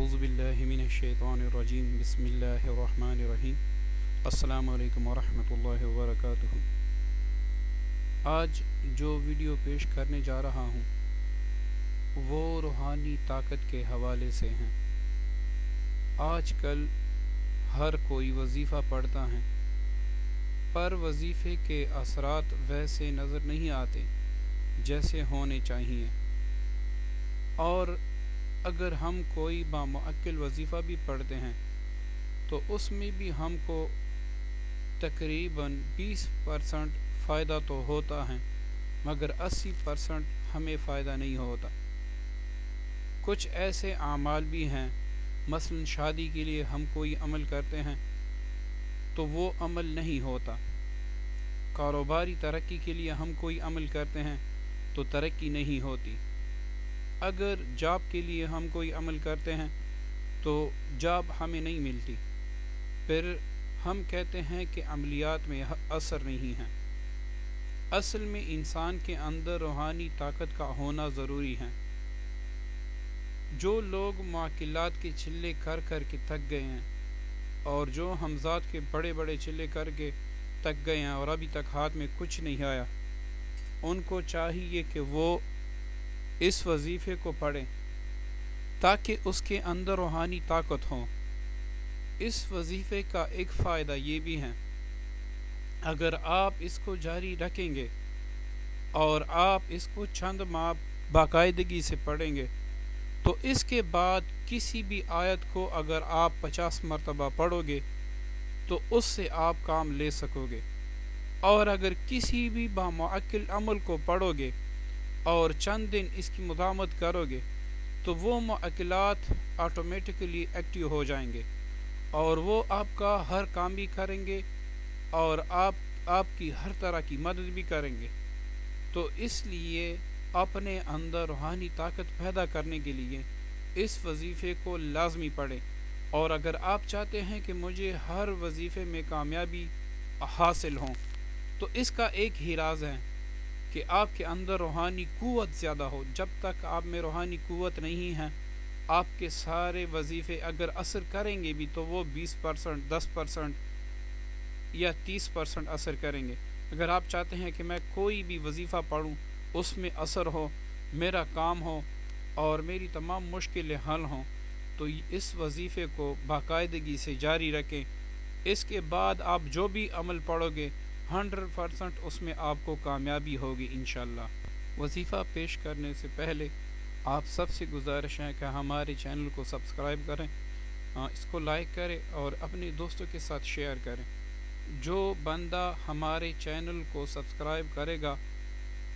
اعوذ باللہ من الشیطان الرجیم بسم اللہ الرحمن الرحیم السلام علیکم ورحمۃ اللہ وبرکاتہ۔ آج جو ویڈیو پیش کرنے جا رہا ہوں وہ روحانی طاقت کے حوالے سے ہیں۔ آج کل ہر کوئی وظیفہ پڑھتا ہے پر وظیفے کے اثرات ویسے نظر نہیں آتے جیسے ہونے چاہیے، اور اگر ہم کوئی بامعقل وظیفہ بھی پڑھتے ہیں تو اس میں بھی ہم کو تقریباً 20% فائدہ تو ہوتا ہے مگر 80% ہمیں فائدہ نہیں ہوتا۔ کچھ ایسے اعمال بھی ہیں، مثلا شادی کے لیے ہم کوئی عمل کرتے ہیں تو وہ عمل نہیں ہوتا، کاروباری ترقی کے لیے ہم کوئی عمل کرتے ہیں تو ترقی نہیں ہوتی، اگر جاب کے لیے ہم کوئی عمل کرتے ہیں تو جاب ہمیں نہیں ملتی، پھر ہم کہتے ہیں کہ عملیات میں اثر نہیں ہے۔ اصل میں انسان کے اندر روحانی طاقت کا ہونا ضروری ہے۔ جو لوگ معقلات کے چلے کر کر کے تھک گئے ہیں اور جو حمزات کے بڑے بڑے چلے کر کے تک گئے ہیں اور ابھی تک ہاتھ میں کچھ نہیں آیا، ان کو چاہیے کہ وہ اس وظیفے کو پڑھیں تاکہ اس کے اندر روحانی طاقت ہو۔ اس وظیفے کا ایک فائدہ یہ بھی ہے، اگر آپ اس کو جاری رکھیں گے اور آپ اس کو چند ماہ باقاعدگی سے پڑھیں گے تو اس کے بعد کسی بھی آیت کو اگر آپ 50 مرتبہ پڑھو گے تو اس سے آپ کام لے سکو گے، اور اگر کسی بھی بامعقل عمل کو پڑھو گے اور چند دن اس کی مداومت کرو گے تو وہ معقلات آٹومیٹکلی ایکٹیو ہو جائیں گے اور وہ آپ کا ہر کام بھی کریں گے اور آپ کی ہر طرح کی مدد بھی کریں گے۔ تو اس لیے اپنے اندر روحانی طاقت پیدا کرنے کے لیے اس وظیفے کو لازمی پڑھیں، اور اگر آپ چاہتے ہیں کہ مجھے ہر وظیفے میں کامیابی حاصل ہوں تو اس کا ایک ہی راز ہے کہ آپ کے اندر روحانی قوت زیادہ ہو۔ جب تک آپ میں روحانی قوت نہیں ہے، آپ کے سارے وظیفے اگر اثر کریں گے بھی تو وہ 20%، 10% یا 30% اثر کریں گے۔ اگر آپ چاہتے ہیں کہ میں کوئی بھی وظیفہ پڑھوں، اس میں اثر ہو، میرا کام ہو اور میری تمام مشکلیں حل ہوں، تو اس وظیفے کو باقاعدگی سے جاری رکھیں۔ اس کے بعد آپ جو بھی عمل پڑھو گے 100% اس میں آپ کو کامیابی ہوگی انشاءاللہ۔ وظیفہ پیش کرنے سے پہلے آپ سب سے گزارش ہے کہ ہمارے چینل کو سبسکرائب کریں، اس کو لائک کریں اور اپنے دوستوں کے ساتھ شیئر کریں۔ جو بندہ ہمارے چینل کو سبسکرائب کرے گا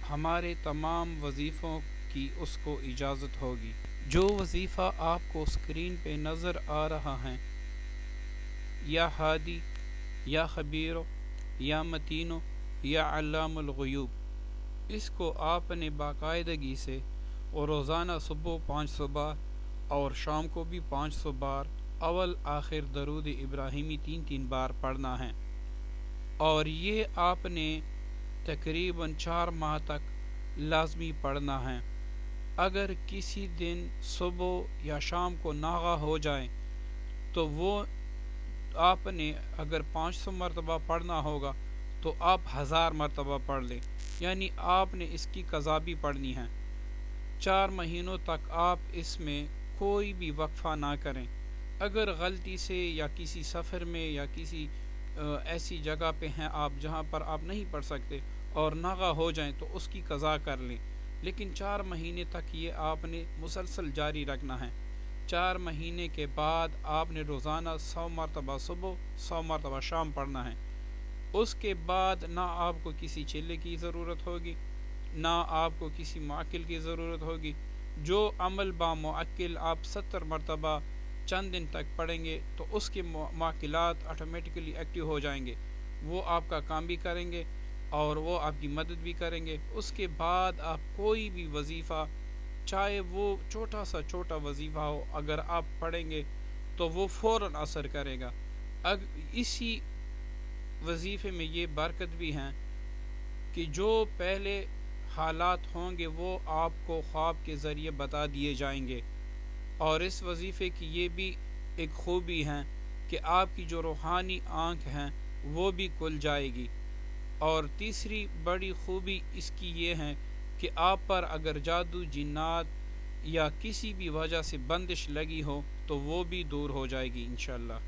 ہمارے تمام وظیفوں کی اس کو اجازت ہوگی۔ جو وظیفہ آپ کو اسکرین پہ نظر آ رہا ہے، یا ہادی یا خبیرو یا متینو یا علام الغیوب، اس کو آپ نے باقاعدگی سے اور روزانہ صبح 500 بار اور شام کو بھی 500 بار اول آخر درود ابراہیمی 3 بار پڑھنا ہے، اور یہ آپ نے تقریباً 4 ماہ تک لازمی پڑھنا ہے۔ اگر کسی دن صبح یا شام کو ناغہ ہو جائے تو وہ آپ نے اگر 500 مرتبہ پڑھنا ہوگا تو آپ 1000 مرتبہ پڑھ لیں، یعنی آپ نے اس کی قضا بھی پڑھنی ہے۔ 4 مہینوں تک آپ اس میں کوئی بھی وقفہ نہ کریں۔ اگر غلطی سے یا کسی سفر میں یا کسی ایسی جگہ پہ ہیں آپ جہاں پر آپ نہیں پڑھ سکتے اور ناغہ ہو جائیں تو اس کی قضا کر لیں، لیکن 4 مہینے تک یہ آپ نے مسلسل جاری رکھنا ہے۔ 4 مہینے کے بعد آپ نے روزانہ 100 مرتبہ صبح 100 مرتبہ شام پڑھنا ہے۔ اس کے بعد نہ آپ کو کسی چلے کی ضرورت ہوگی، نہ آپ کو کسی معقل کی ضرورت ہوگی۔ جو عمل بامعقل آپ 70 مرتبہ چند دن تک پڑھیں گے تو اس کے معقلات آٹومیٹکلی ایکٹیو ہو جائیں گے، وہ آپ کا کام بھی کریں گے اور وہ آپ کی مدد بھی کریں گے۔ اس کے بعد آپ کوئی بھی وظیفہ، چاہے وہ چھوٹا سا چھوٹا وظیفہ ہو، اگر آپ پڑھیں گے تو وہ فوراً اثر کرے گا۔ اسی وظیفے میں یہ برکت بھی ہیں کہ جو پہلے حالات ہوں گے وہ آپ کو خواب کے ذریعے بتا دیے جائیں گے، اور اس وظیفے کی یہ بھی ایک خوبی ہے کہ آپ کی جو روحانی آنکھ ہیں وہ بھی کھل جائے گی۔ اور تیسری بڑی خوبی اس کی یہ ہے کہ آپ پر اگر جادو جنات یا کسی بھی وجہ سے بندش لگی ہو تو وہ بھی دور ہو جائے گی انشاءاللہ۔